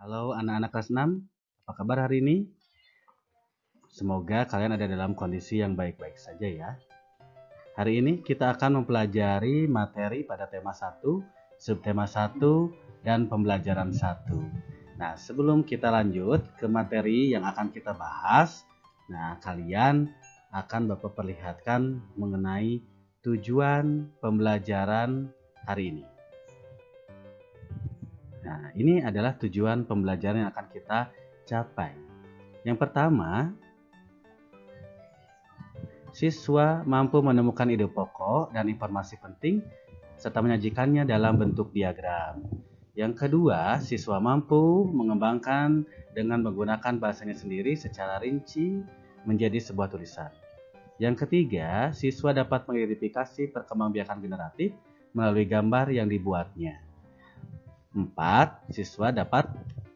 Halo anak-anak kelas 6, apa kabar hari ini? Semoga kalian ada dalam kondisi yang baik-baik saja ya. Hari ini kita akan mempelajari materi pada tema 1, subtema 1, dan pembelajaran 1. Nah, sebelum kita lanjut ke materi yang akan kita bahas, kalian akan Bapak perlihatkan mengenai tujuan pembelajaran hari ini. Nah, ini adalah tujuan pembelajaran yang akan kita capai. Yang pertama, siswa mampu menemukan ide pokok dan informasi penting serta menyajikannya dalam bentuk diagram. Yang kedua, siswa mampu mengembangkan dengan menggunakan bahasanya sendiri secara rinci menjadi sebuah tulisan. Yang ketiga, siswa dapat mengidentifikasi perkembangbiakan generatif melalui gambar yang dibuatnya. 4. Siswa dapat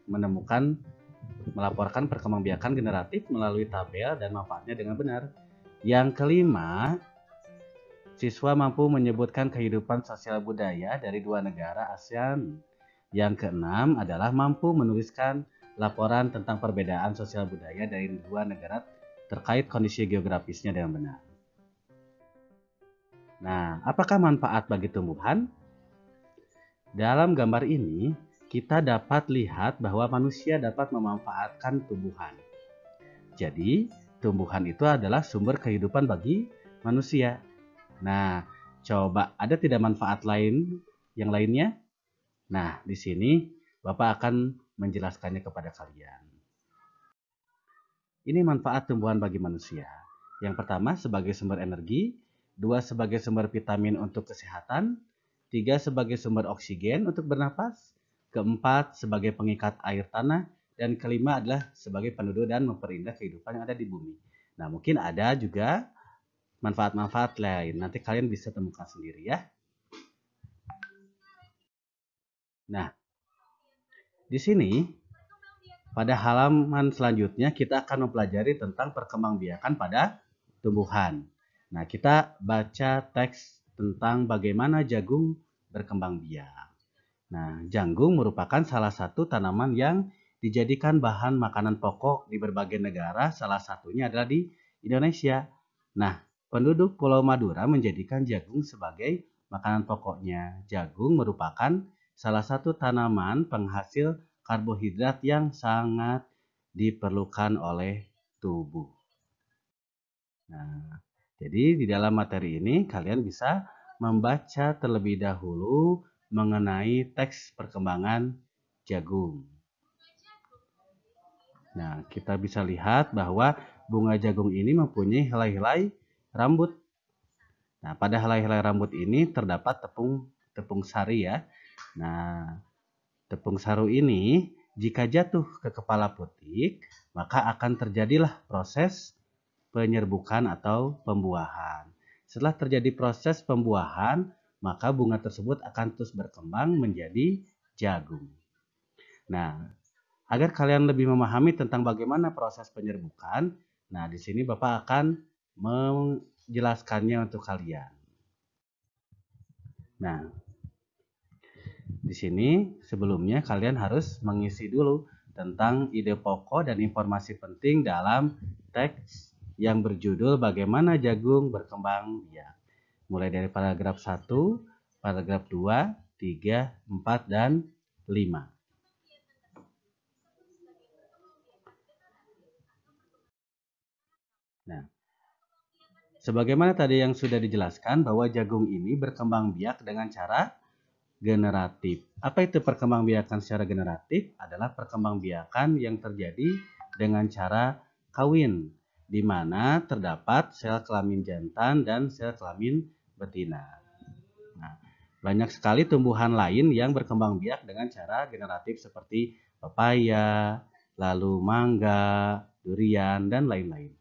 melaporkan perkembangbiakan generatif melalui tabel dan manfaatnya dengan benar. Yang kelima, siswa mampu menyebutkan kehidupan sosial budaya dari 2 negara ASEAN. Yang keenam adalah mampu menuliskan laporan tentang perbedaan sosial budaya dari 2 negara terkait kondisi geografisnya dengan benar. Nah, apakah manfaat bagi tumbuhan? Dalam gambar ini, kita dapat lihat bahwa manusia dapat memanfaatkan tumbuhan. Jadi, tumbuhan itu adalah sumber kehidupan bagi manusia. Nah, coba ada tidak manfaat lain yang lainnya? Nah, di sini Bapak akan menjelaskannya kepada kalian. Ini manfaat tumbuhan bagi manusia. Yang pertama sebagai sumber energi, 2 sebagai sumber vitamin untuk kesehatan, 3 sebagai sumber oksigen untuk bernapas, keempat sebagai pengikat air tanah, dan kelima adalah sebagai penduduk dan memperindah kehidupan yang ada di bumi. Nah, mungkin ada juga manfaat-manfaat lain. Nanti kalian bisa temukan sendiri ya. Nah, di sini pada halaman selanjutnya kita akan mempelajari tentang perkembangbiakan pada tumbuhan. Nah, kita baca teks tentang bagaimana jagung berkembang biak. Nah, jagung merupakan salah satu tanaman yang dijadikan bahan makanan pokok di berbagai negara, salah satunya adalah di Indonesia. Nah, penduduk Pulau Madura menjadikan jagung sebagai makanan pokoknya. Jagung merupakan salah satu tanaman penghasil karbohidrat yang sangat diperlukan oleh tubuh. Nah, jadi di dalam materi ini kalian bisa membaca terlebih dahulu mengenai teks perkembangan jagung. Nah, kita bisa lihat bahwa bunga jagung ini mempunyai helai-helai rambut. Nah, pada helai-helai rambut ini terdapat tepung sari ya. Nah, tepung saru ini jika jatuh ke kepala putik, maka akan terjadilah proses penyerbukan atau pembuahan. Setelah terjadi proses pembuahan, maka bunga tersebut akan terus berkembang menjadi jagung. Nah, agar kalian lebih memahami tentang bagaimana proses penyerbukan, nah di sini Bapak akan menjelaskannya untuk kalian. Nah, di sini sebelumnya kalian harus mengisi dulu tentang ide pokok dan informasi penting dalam teks yang berjudul Bagaimana Jagung Berkembang Biak. Mulai dari paragraf 1, paragraf 2, 3, 4, dan 5. Nah, sebagaimana tadi yang sudah dijelaskan bahwa jagung ini berkembang biak dengan cara generatif. Apa itu perkembangbiakan secara generatif? Adalah perkembangbiakan yang terjadi dengan cara kawin, di mana terdapat sel kelamin jantan dan sel kelamin betina. Nah, banyak sekali tumbuhan lain yang berkembang biak dengan cara generatif seperti pepaya, lalu mangga, durian, dan lain-lain.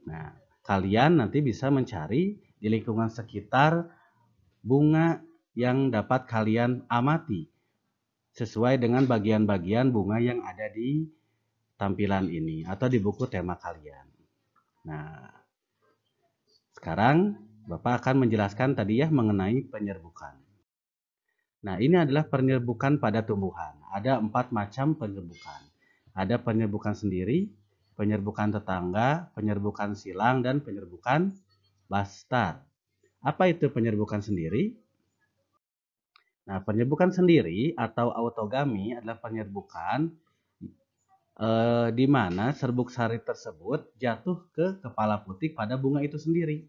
Nah, kalian nanti bisa mencari di lingkungan sekitar bunga yang dapat kalian amati sesuai dengan bagian-bagian bunga yang ada di tampilan ini atau di buku tema kalian. Nah, sekarang Bapak akan menjelaskan tadi ya mengenai penyerbukan. Nah, ini adalah penyerbukan pada tumbuhan. Ada 4 macam penyerbukan. Ada penyerbukan sendiri, penyerbukan tetangga, penyerbukan silang, dan penyerbukan bastar. Apa itu penyerbukan sendiri? Nah, penyerbukan sendiri atau autogami adalah penyerbukan di mana serbuk sari tersebut jatuh ke kepala putik pada bunga itu sendiri.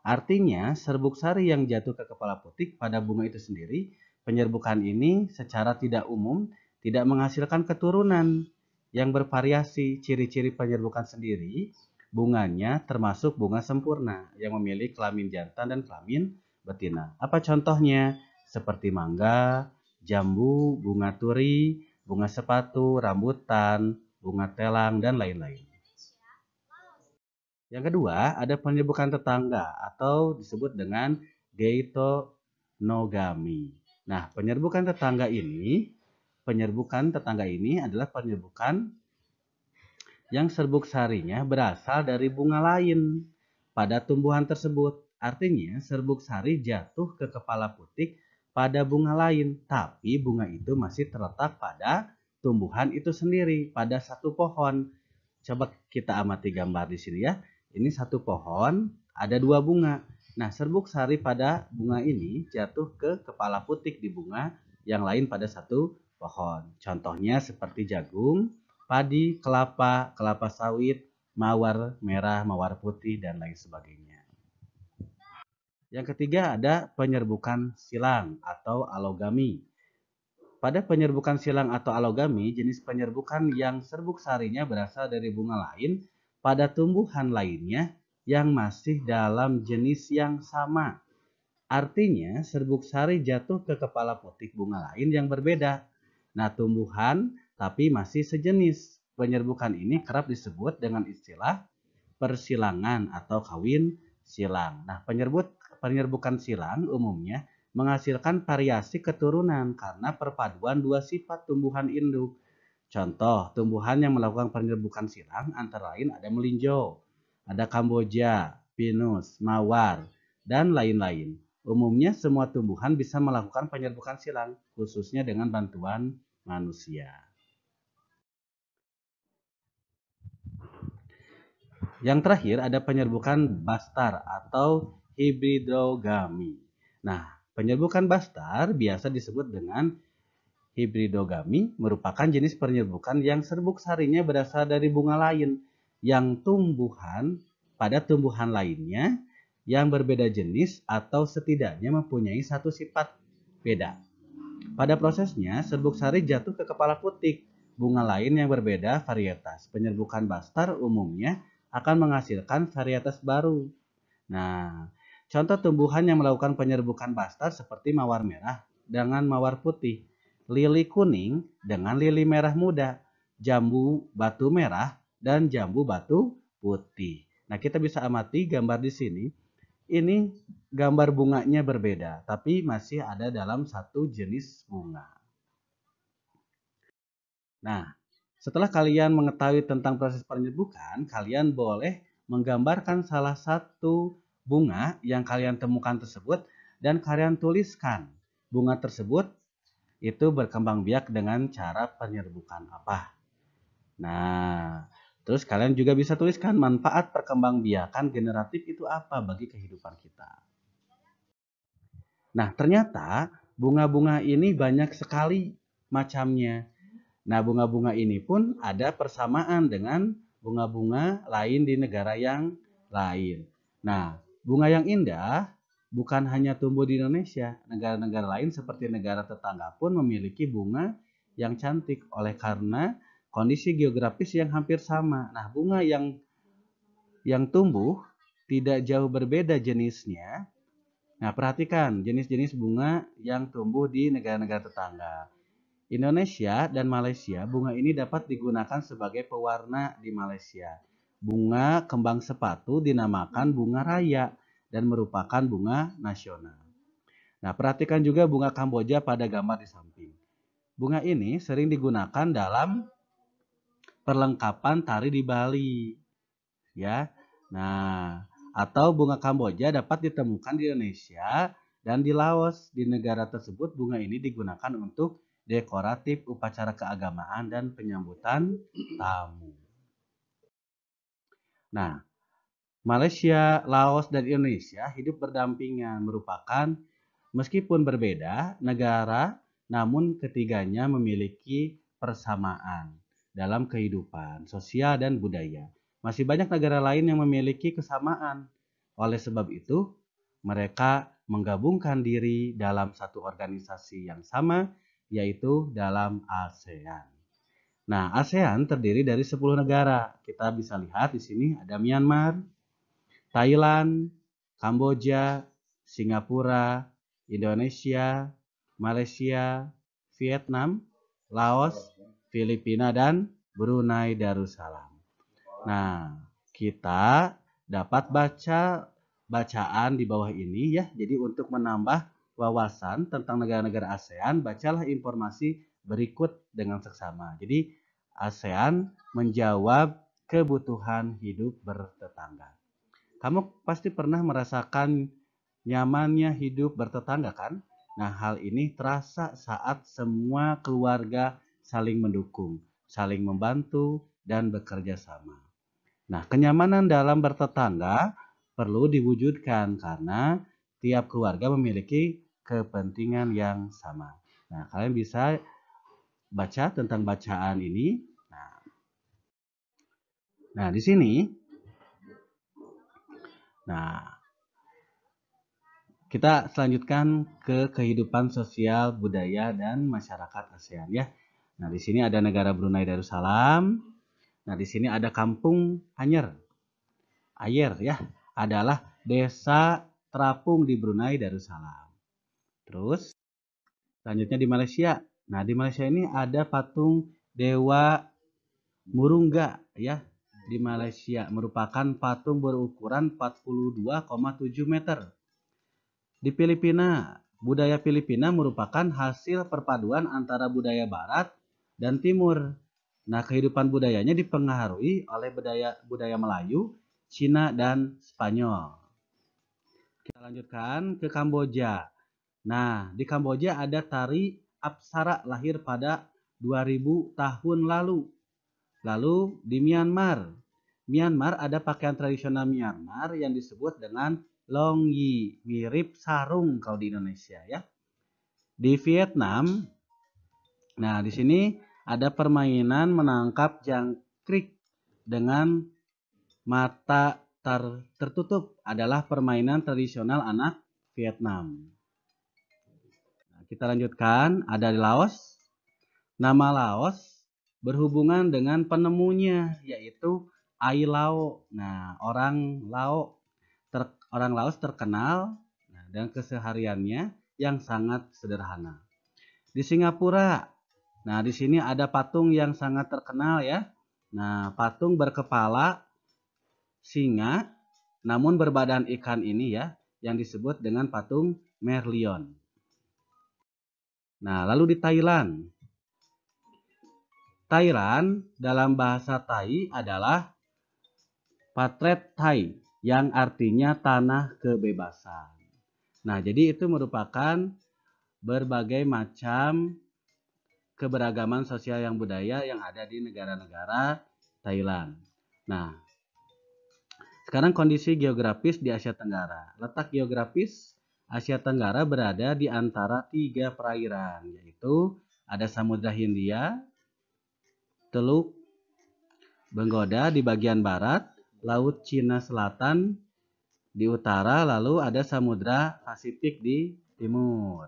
Artinya, serbuk sari yang jatuh ke kepala putik pada bunga itu sendiri, penyerbukan ini secara tidak umum tidak menghasilkan keturunan yang bervariasi. Ciri-ciri penyerbukan sendiri, bunganya termasuk bunga sempurna yang memiliki kelamin jantan dan kelamin betina. Apa contohnya? Seperti mangga, jambu, bunga turi, bunga sepatu, rambutan, bunga telang, dan lain-lain. Yang kedua, ada penyerbukan tetangga atau disebut dengan geitonogami. Nah, penyerbukan tetangga ini adalah penyerbukan yang serbuk sarinya berasal dari bunga lain pada tumbuhan tersebut. Artinya, serbuk sari jatuh ke kepala putik pada bunga lain, tapi bunga itu masih terletak pada tumbuhan itu sendiri, pada satu pohon. Coba kita amati gambar di sini ya. Ini satu pohon, ada 2 bunga. Nah, serbuk sari pada bunga ini jatuh ke kepala putik di bunga yang lain pada satu pohon. Contohnya seperti jagung, padi, kelapa, kelapa sawit, mawar merah, mawar putih, dan lain sebagainya. Yang ketiga ada penyerbukan silang atau alogami. Pada penyerbukan silang atau alogami, jenis penyerbukan yang serbuk sarinya berasal dari bunga lain pada tumbuhan lainnya yang masih dalam jenis yang sama. Artinya, serbuk sari jatuh ke kepala putik bunga lain yang berbeda. Nah, tumbuhan tapi masih sejenis. Penyerbukan ini kerap disebut dengan istilah persilangan atau kawin silang. Nah, penyerbukan silang umumnya menghasilkan variasi keturunan karena perpaduan 2 sifat tumbuhan induk. Contoh, tumbuhan yang melakukan penyerbukan silang antara lain ada melinjo, ada kamboja, pinus, mawar, dan lain-lain. Umumnya semua tumbuhan bisa melakukan penyerbukan silang, khususnya dengan bantuan manusia. Yang terakhir ada penyerbukan bastar atau hibridogami. Nah, penyerbukan bastar biasa disebut dengan hibridogami merupakan jenis penyerbukan yang serbuk sarinya berasal dari bunga lain yang tumbuhan pada tumbuhan lainnya yang berbeda jenis atau setidaknya mempunyai satu sifat beda. Pada prosesnya, serbuk sari jatuh ke kepala putik bunga lain yang berbeda varietas. Penyerbukan bastar umumnya akan menghasilkan varietas baru. Nah, contoh tumbuhan yang melakukan penyerbukan bastar seperti mawar merah dengan mawar putih, lili kuning dengan lili merah muda, jambu batu merah, dan jambu batu putih. Nah, kita bisa amati gambar di sini. Ini gambar bunganya berbeda, tapi masih ada dalam satu jenis bunga. Nah, setelah kalian mengetahui tentang proses penyerbukan, kalian boleh menggambarkan salah satu bunga yang kalian temukan tersebut dan kalian tuliskan bunga tersebut itu berkembang biak dengan cara penyerbukan apa. Nah, terus kalian juga bisa tuliskan manfaat perkembangbiakan generatif itu apa bagi kehidupan kita. Nah, ternyata bunga-bunga ini banyak sekali macamnya. Nah, bunga-bunga ini pun ada persamaan dengan bunga-bunga lain di negara yang lain. Nah, bunga yang indah bukan hanya tumbuh di Indonesia. Negara-negara lain seperti negara tetangga pun memiliki bunga yang cantik oleh karena kondisi geografis yang hampir sama. Nah, bunga yang tumbuh tidak jauh berbeda jenisnya. Nah, perhatikan jenis-jenis bunga yang tumbuh di negara-negara tetangga. Indonesia dan Malaysia, bunga ini dapat digunakan sebagai pewarna di Malaysia. Bunga kembang sepatu dinamakan bunga raya dan merupakan bunga nasional. Nah, perhatikan juga bunga Kamboja pada gambar di samping. Bunga ini sering digunakan dalam perlengkapan tari di Bali. Ya. Nah, atau bunga Kamboja dapat ditemukan di Indonesia Dan di Laos, di negara tersebut, bunga ini digunakan untuk dekoratif, upacara keagamaan, dan penyambutan tamu. Nah, Malaysia, Laos, dan Indonesia hidup berdampingan, merupakan meskipun berbeda negara, namun ketiganya memiliki persamaan dalam kehidupan sosial dan budaya. Masih banyak negara lain yang memiliki kesamaan. Oleh sebab itu, mereka menggabungkan diri dalam satu organisasi yang sama, yaitu dalam ASEAN. Nah, ASEAN terdiri dari 10 negara. Kita bisa lihat di sini ada Myanmar, Thailand, Kamboja, Singapura, Indonesia, Malaysia, Vietnam, Laos, Filipina, dan Brunei Darussalam. Nah, kita dapat baca bacaan di bawah ini ya. Jadi untuk menambah wawasan tentang negara-negara ASEAN, bacalah informasi berikut dengan seksama. Jadi ASEAN menjawab kebutuhan hidup bertetangga. Kamu pasti pernah merasakan nyamannya hidup bertetangga kan? Nah, hal ini terasa saat semua keluarga saling mendukung, saling membantu, dan bekerja sama. Nah, kenyamanan dalam bertetangga perlu diwujudkan karena tiap keluarga memiliki kepentingan yang sama. Nah, kalian bisa baca tentang bacaan ini. Nah, di sini, kita selanjutkan ke kehidupan sosial, budaya, dan masyarakat ASEAN ya. Nah, di sini ada negara Brunei Darussalam. Nah, di sini ada Kampung Anyer. Ayer ya, adalah desa terapung di Brunei Darussalam. Terus, selanjutnya di Malaysia. Nah, di Malaysia ini ada patung Dewa Murungga ya. Di Malaysia merupakan patung berukuran 42,7 meter. Di Filipina, budaya Filipina merupakan hasil perpaduan antara budaya barat dan timur. Nah, kehidupan budayanya dipengaruhi oleh budaya Melayu, Cina, dan Spanyol. Kita lanjutkan ke Kamboja. Nah, di Kamboja ada tari Apsara lahir pada 2000 tahun lalu. Lalu di Myanmar. Myanmar ada pakaian tradisional Myanmar yang disebut dengan longyi, mirip sarung kalau di Indonesia ya. Di Vietnam, nah di sini ada permainan menangkap jangkrik dengan mata tertutup, adalah permainan tradisional anak Vietnam. Nah, kita lanjutkan, ada di Laos. Nama Laos berhubungan dengan penemunya, yaitu Ai Lao. Nah, orang Laos terkenal dan kesehariannya yang sangat sederhana. Di Singapura, nah di sini ada patung yang sangat terkenal ya. Nah, patung berkepala singa, namun berbadan ikan ini ya, yang disebut dengan patung Merlion. Nah, lalu di Thailand. Thailand dalam bahasa Thai adalah Patret Thai yang artinya tanah kebebasan. Nah, jadi itu merupakan berbagai macam keberagaman sosial yang budaya yang ada di negara-negara Thailand. Nah, sekarang kondisi geografis di Asia Tenggara. Letak geografis Asia Tenggara berada di antara 3 perairan, yaitu ada Samudra Hindia, Teluk Benggoda di bagian barat, Laut Cina Selatan di utara, lalu ada Samudra Pasifik di timur.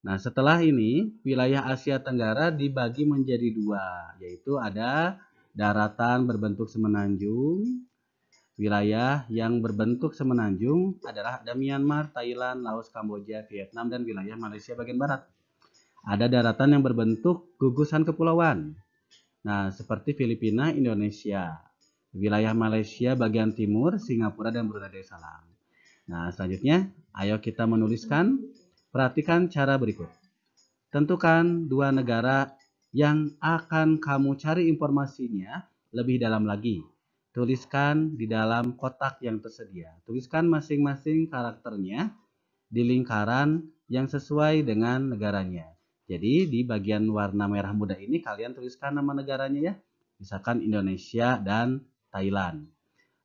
Nah, setelah ini, wilayah Asia Tenggara dibagi menjadi 2, yaitu ada daratan berbentuk semenanjung. Wilayah yang berbentuk semenanjung adalah ada Myanmar, Thailand, Laos, Kamboja, Vietnam, dan wilayah Malaysia bagian barat. Ada daratan yang berbentuk gugusan kepulauan. Nah, seperti Filipina, Indonesia. Wilayah Malaysia bagian timur, Singapura, dan Brunei Darussalam. Nah, selanjutnya, ayo kita menuliskan. Perhatikan cara berikut. Tentukan 2 negara yang akan kamu cari informasinya lebih dalam lagi. Tuliskan di dalam kotak yang tersedia. Tuliskan masing-masing karakternya di lingkaran yang sesuai dengan negaranya. Jadi di bagian warna merah muda ini kalian tuliskan nama negaranya ya. Misalkan Indonesia dan Thailand.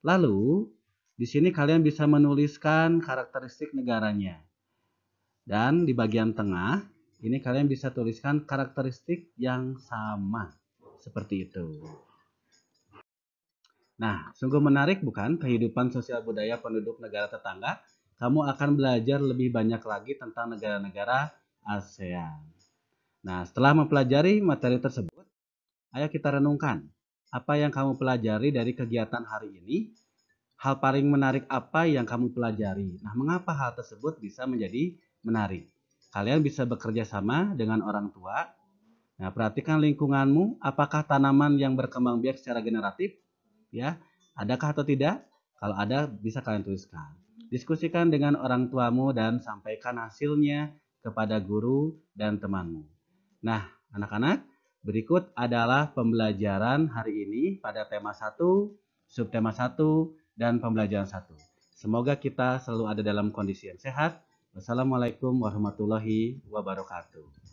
Lalu di sini kalian bisa menuliskan karakteristik negaranya. Dan di bagian tengah ini kalian bisa tuliskan karakteristik yang sama. Seperti itu. Nah, sungguh menarik bukan kehidupan sosial budaya penduduk negara tetangga? Kamu akan belajar lebih banyak lagi tentang negara-negara ASEAN. Nah, setelah mempelajari materi tersebut, ayo kita renungkan. Apa yang kamu pelajari dari kegiatan hari ini? Hal paling menarik apa yang kamu pelajari? Nah, mengapa hal tersebut bisa menjadi menarik? Kalian bisa bekerja sama dengan orang tua. Nah, perhatikan lingkunganmu, apakah tanaman yang berkembang biak secara generatif? Ya, adakah atau tidak? Kalau ada, bisa kalian tuliskan. Diskusikan dengan orang tuamu dan sampaikan hasilnya kepada guru dan temanmu. Nah, anak-anak, berikut adalah pembelajaran hari ini pada tema 1, subtema 1, dan pembelajaran 1. Semoga kita selalu ada dalam kondisi yang sehat. Wassalamualaikum warahmatullahi wabarakatuh.